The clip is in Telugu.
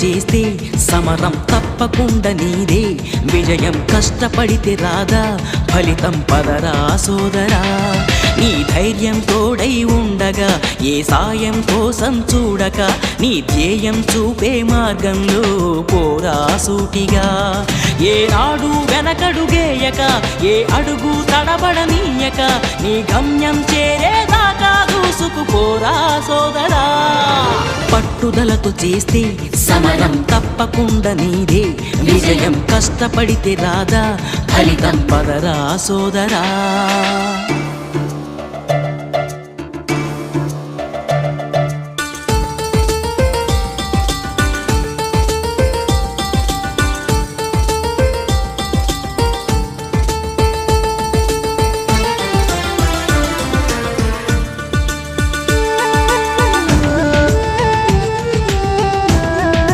చేస్తే సమరం తప్పకుండా నీదే విజయం కష్టపడితే రాదా ఫలితం పదరా సోదరా నీ ధైర్యం తోడై ఉండగా ఏ సాయం కోసం చూడక నీ ధ్యేయం చూపే మార్గంలో పోరా సూటిగా ఏనాడు వెనకడుగేయక ఏ అడుగు తడబడనీయక నీ గమ్యం చేరేదాకా దూసుకుపోరా సోదరా పట్టుదలతో చేస్తే సమరం తప్పకుండా నీదే విజయం కష్టపడితే రాదా ఫలితం పదరా సోదరా